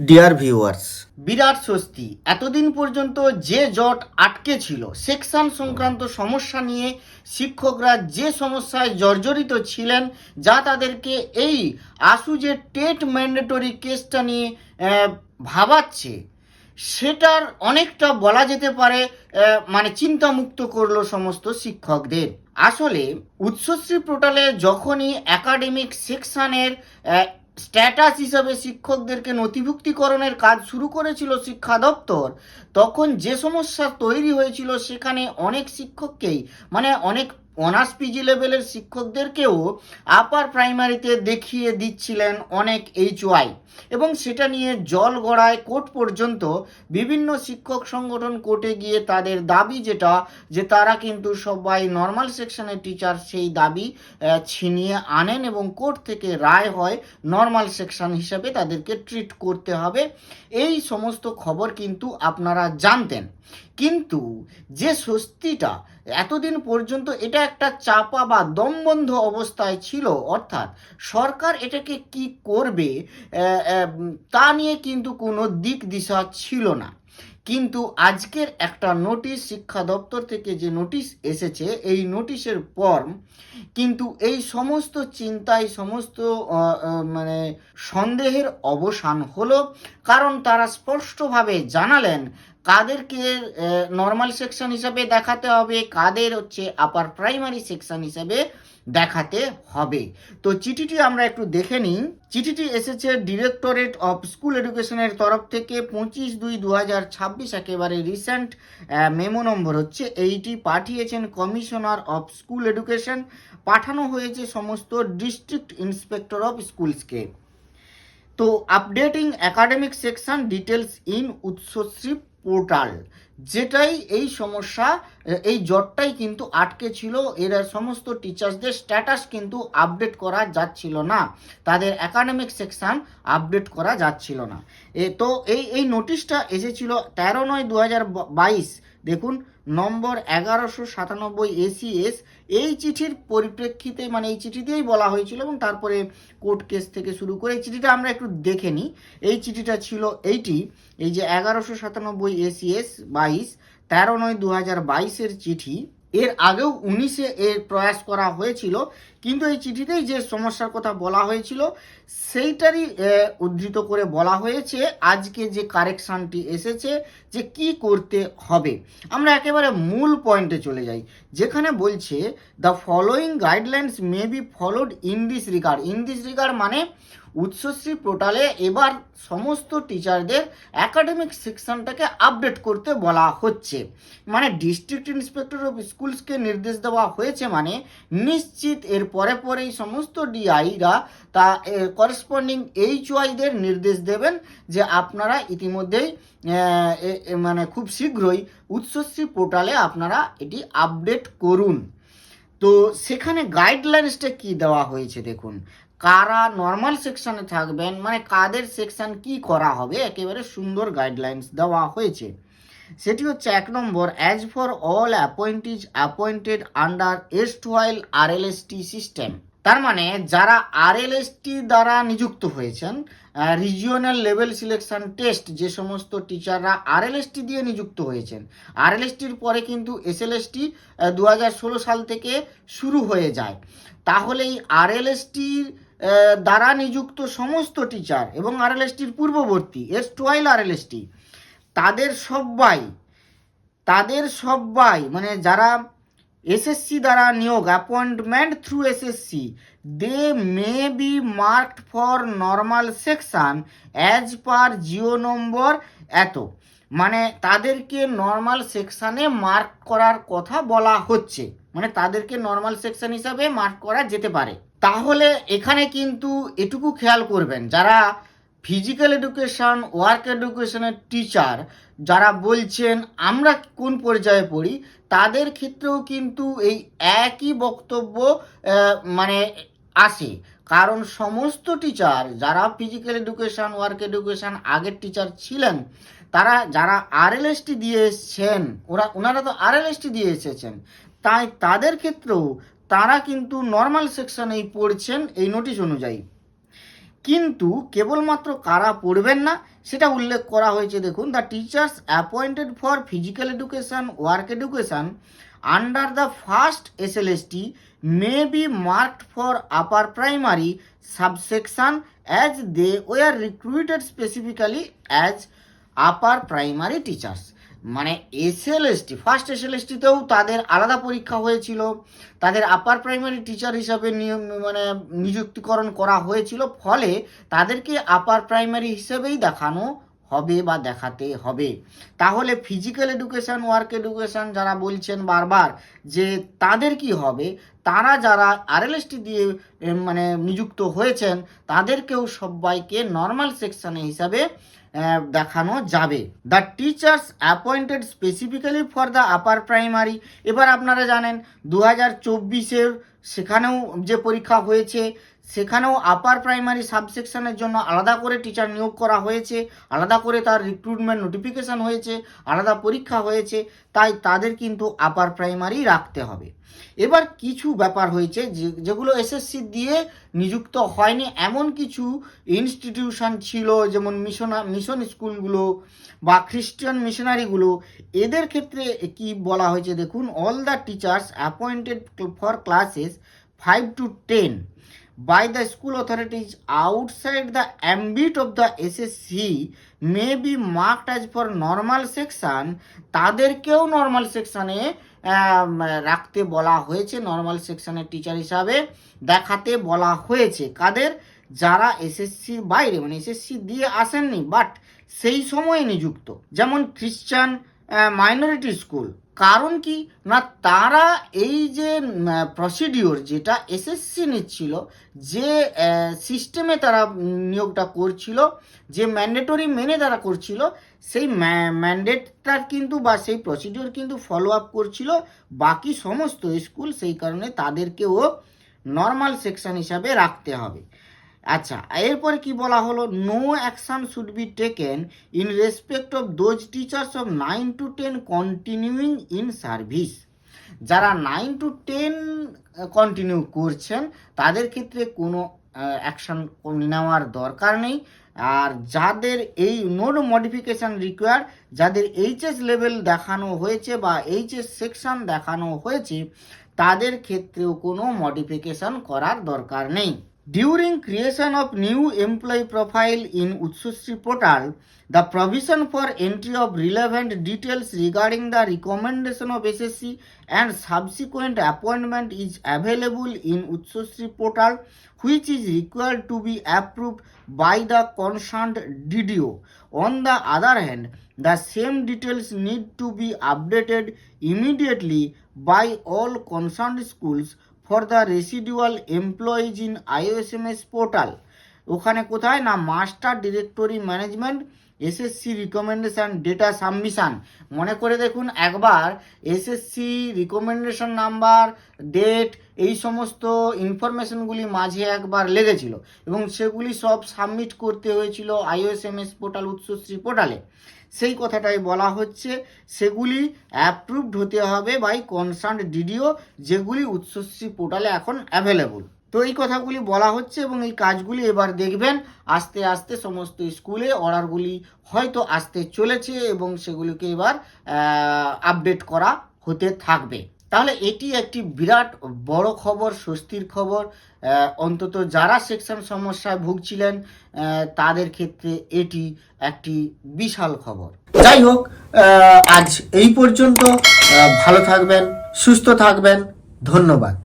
Dear viewers, বিরাট স্বস্তি। এতদিন পর্যন্ত যে জট আটকে ছিল সেকশন সংক্রান্ত সমস্যা নিয়ে শিক্ষকরা যে সমস্যায় জর্জরিত ছিলেন, যা তাদেরকে এই আসু যে টেট ম্যান্ডেটরি কেসটা নিয়ে ভাবাচ্ছে, সেটার অনেকটা বলা যেতে পারে মানে চিন্তামুক্ত করলো সমস্ত শিক্ষকদের। আসলে উৎসশ্রী পোর্টালে যখনই একাডেমিক সেকশনের স্ট্যাটাস হিসাবে শিক্ষকদেরকে নথিভুক্তিকরণের কাজ শুরু করেছিল শিক্ষা দপ্তর, তখন যে সমস্যা তৈরি হয়েছিল সেখানে অনেক শিক্ষককেই, মানে অনেক অনার্স পিজি লেভেলের শিক্ষকদেরকেও আপার প্রাইমারিতে দেখিয়ে দিচ্ছিলেন অনেক HY, এবং সেটা নিয়ে জল গড়ায় কোর্ট পর্যন্ত। বিভিন্ন শিক্ষক সংগঠন কোর্টে গিয়ে তাদের দাবি যেটা, যে তারা কিন্তু সবাই নর্মাল সেকশনের টিচার, সেই দাবি ছিনিয়ে আনেন এবং কোর্ট থেকে রায় হয় নর্মাল সেকশন হিসাবে তাদেরকে ট্রিট করতে হবে। এই সমস্ত খবর কিন্তু আপনারা জানতেন, কিন্তু যে স্বস্তিটা এতদিন পর্যন্ত এটা একটা চাপা বা দমবন্ধ অবস্থায় ছিল, অর্থাৎ সরকার এটাকে কি করবে তা নিয়ে কিন্তু কোনো দিক দিশা ছিল না। কিন্তু আজকের একটা নোটিশ, শিক্ষা দপ্তর থেকে যে নোটিশ এসেছে, এই নোটিশের পর কিন্তু এই সমস্ত চিন্তায়, সমস্ত মানে সন্দেহের অবসান হলো। কারণ তারা স্পষ্টভাবে জানালেন কাদেরকে নর্মাল সেকশন হিসাবে দেখাতে হবে, কাদের হচ্ছে আপার প্রাইমারি সেকশন হিসাবে দেখাতে হবে। তো চিঠিটি আমরা একটু দেখে নিই। চিঠিটি এসেছে ডিরেক্টরেট অফ স্কুল এডুকেশনের তরফ থেকে 25/2/2026, একেবারে রিসেন্ট মেমো নম্বর হচ্ছে এইটি। পাঠিয়েছেন কমিশনার অফ স্কুল এডুকেশন, পাঠানো হয়েছে সমস্ত ডিস্ট্রিক্ট ইন্সপেক্টর অফ স্কুলসকে। তো updating academic section details in Utsashree portal, যেটাই এই সমস্যা, এই জটটাই কিন্তু আটকে ছিল। এর সমস্ত টিচার্সদের স্ট্যাটাস কিন্তু আপডেট করা যাচ্ছিল না, তাদের একাডেমিক সেকশন আপডেট করা যাচ্ছিল না। তো এই নোটিশটা এসেছিল 13/9/2022, দেখুন নম্বর 1197 ACS। এই চিঠির পরিপ্রেক্ষিতে, মানে এই চিঠি দিয়েই বলা হয়েছিল, এবং তারপরে কোর্ট কেস থেকে শুরু করে এই চিঠিটা আমরা একটু দেখে নিই। এই চিঠিটা ছিল এইটি, এই যে 1197 ACS 22, 13/9/2022 চিঠি। এর আগেও 19-এ এর প্রয়াস করা হয়েছিল, কিন্তু এই চিঠিতেই যে সমস্যার কথা বলা হয়েছিল সেইটারই উদ্ধৃত করে বলা হয়েছে আজকে যে কারেকশানটি এসেছে, যে কি করতে হবে। আমরা একেবারে মূল পয়েন্টে চলে যাই, যেখানে বলছে the following guidelines may be followed in this regard. In this regard মানে উৎসশ্রী পোর্টালে এবার সমস্ত টিচারদের একাডেমিক সেকশনটাকে আপডেট করতে বলা হচ্ছে। মানে ডিস্ট্রিক্ট ইন্সপেক্টর অফ স্কুলসকে নির্দেশ দেওয়া হয়েছে, মানে নিশ্চিত এর পরে পরেই সমস্ত ডিআইরা তা করেসপন্ডিং HYদের নির্দেশ দেবেন যে আপনারা ইতিমধ্যেই মানে খুব শীঘ্রই উৎসশ্রী পোর্টালে আপনারা এটি আপডেট করুন। তো সেখানে গাইডলাইন্সটা কি দেওয়া হয়েছে দেখুন, কারা নর্মাল সেকশনে থাকবেন, মানে কাদের সেকশন কি করা হবে, একেবারে সুন্দর গাইডলাইন্স দেওয়া হয়েছে। সেটি হচ্ছে 1 number, as for all appointees appointed under erstwhile RLST system. তার মানে যারা RLST দ্বারা নিযুক্ত হয়েছেন, রিজিওনাল লেভেল সিলেকশন টেস্ট, যে সমস্ত টিচাররা RLST দিয়ে নিযুক্ত হয়েছেন, RLSTর পরে কিন্তু SLST 2016 সাল থেকে শুরু হয়ে যায়। তাহলে এই RLSTর দ্বারা নিযুক্ত সমস্ত টিচার এবং RLSTর পূর্ববর্তী এস্টওয়াইল RLST, তাদের সবাই মানে যারা SSC দ্বারা নিয়োগ, appointment through SSC, they may be marked for normal section as per GO number এত। মানে তাদেরকে নর্মাল সেকশানে মার্ক করার কথা বলা হচ্ছে, মানে তাদেরকে নর্মাল সেকশন হিসাবে মার্ক করা যেতে পারে। তাহলে এখানে কিন্তু এটুকু খেয়াল করবেন, যারা ফিজিক্যাল এডুকেশন, ওয়ার্ক এডুকেশনের টিচার যারা বলছেন আমরা কোন পর্যায়ে পড়ি, তাদের ক্ষেত্রেও কিন্তু এই একই বক্তব্য মানে আসে। কারণ সমস্ত টিচার যারা ফিজিক্যাল এডুকেশন, ওয়ার্ক এডুকেশন আগের টিচার ছিলেন, তারা যারা RLST দিয়ে এসছেন, ওনারা তো RLST দিয়ে এসেছেন, তাই তাদের ক্ষেত্রেও তারা কিন্তু নর্মাল সেকশনেই পড়ছেন এই নোটিশ অনুযায়ী। কিন্তু কেবলমাত্র কারা পড়বেন না, সেটা উল্লেখ করা হয়েছে। দেখুন, the teachers appointed for physical education work education under the first SLST may be marked for upper primary subsection as they were recruited specifically as upper primary teachers. মানে এসএলএসটি, ফার্স্ট এসএলএসটিতেও তাদের আলাদা পরীক্ষা হয়েছিল, তাদের আপার প্রাইমারি টিচার হিসাবে নিযুক্তিকরণ করা হয়েছিল, ফলে তাদেরকে আপার প্রাইমারি হিসেবেই দেখানো হবে বা দেখাতে হবে। তাহলে ফিজিক্যাল এডুকেশন ওয়ার্ক এডুকেশন যারা বলছেন বারবার যে তাদের কি হবে, তারা যারা আরএলএসটি দিয়ে নিযুক্ত হয়েছেন তাদেরকেও সবাইকে নর্মাল সেকশনে হিসাবে দেখানো যাবে। The teachers appointed specifically for the upper primary. এবার আপনারা জানেন 2024-এর সেখানেও যে পরীক্ষা হয়েছে সেখানেও আপার প্রাইমারি সাবসেকশনের জন্য আলাদা করে টিচার নিয়োগ করা হয়েছে, আলাদা করে তার রিক্রুটমেন্ট নোটিফিকেশান হয়েছে, আলাদা পরীক্ষা হয়েছে, তাই তাদের কিন্তু আপার প্রাইমারি রাখতে হবে। এবার কিছু ব্যাপার হয়েছে যেগুলো এসএসসি দিয়ে নিযুক্ত হয়নি, এমন কিছু ইনস্টিটিউশন ছিল, যেমন মিশন স্কুলগুলো বা খ্রিস্টান মিশনারিগুলো, এদের ক্ষেত্রে কি বলা হয়েছে দেখুন, all the teachers appointed for classes 5 to 10 by the school authorities outside the ambit of the SSC may be marked as for normal section। তাদেরকেও নর্মাল সেকশনে রাখতে বলা হয়েছে, নর্মাল সেকশনের টিচার হিসাবে দেখাতে বলা হয়েছে। কাদের? যারা এসএসসির বাইরে, এসএসসি দিয়ে আসেননি বাট সেই সময়ে নিযুক্ত, যেমন খ্রিস্টান মাইনরিটি স্কুল। কারণ কি না, তারা এই যে প্রসিডিওর যেটা এসএসসি নিচ্ছিল, যে সিস্টেমে তারা নিয়োগটা করছিল, যে ম্যান্ডেটরি মেনে তারা করছিল, সেই ম্যান্ডেটটা কিন্তু বা সেই প্রসিডিওর কিন্তু ফলো আপ করছিল বাকি সমস্ত স্কুল, সেই কারণে তাদেরকেও নর্মাল সেকশন হিসাবে রাখতে হবে। আচ্ছা, এরপরে কি বলা হলো, no action should be taken in respect of those teachers of 9 to 10 continuing in service. যারা 9 to 10 কন্টিনিউ করছেন তাদের ক্ষেত্রে কোনো অ্যাকশন নেওয়ার দরকার নেই। আর যাদের এই নো মডিফিকেশান রিকোয়ার, যাদের এইচএস লেভেল দেখানো হয়েছে বা এইচএস সেকশন দেখানো হয়েছে, তাদের ক্ষেত্রেও কোনো মডিফিকেশান করার দরকার নেই। During creation of new employee profile in Utsushree portal, the provision for entry of relevant details regarding the recommendation of SSC and subsequent appointment is available in Utsushree portal, which is required to be approved by the concerned DDO. On the other hand, the same details need to be updated immediately by all concerned schools for the residual employees in IOSMS portal। ওখানে কোথায় না, master directory management SSC recommendation data submission. মনে করে দেখুন একবার, SSC recommendation number, date, এই সমস্ত ইনফরমেশনগুলি মাঝে একবার লেগেছিল এবং সেগুলি সব সাবমিট করতে হয়েছিল IOSMS পোর্টাল, উৎসশ্রী পোর্টালে। সেই কথাটাই বলা হচ্ছে, সেগুলি অ্যাপ্রুভড হতে হবে বাই কনসার্নড ডিডিও, যেগুলি উৎসশ্রী পোর্টালে এখন অ্যাভেলেবল। তো এই কথাগুলি বলা হচ্ছে এবং এই কাজগুলি এবার দেখবেন আস্তে আস্তে সমস্ত স্কুলে অর্ডারগুলি হয়তো আসতে চলেছে এবং সেগুলিকে এবার আপডেট করা হতে থাকবে। তাহলে এটি একটি বিরাট বড় খবর, স্বস্তির খবর। অন্তত যারা সেকশন সমস্যায় ভুগছিলেন তাদের ক্ষেত্রে এটি একটি বিশাল খবর। যাই হোক, আজ এই পর্যন্ত। ভালো থাকবেন, সুস্থ থাকবেন, ধন্যবাদ।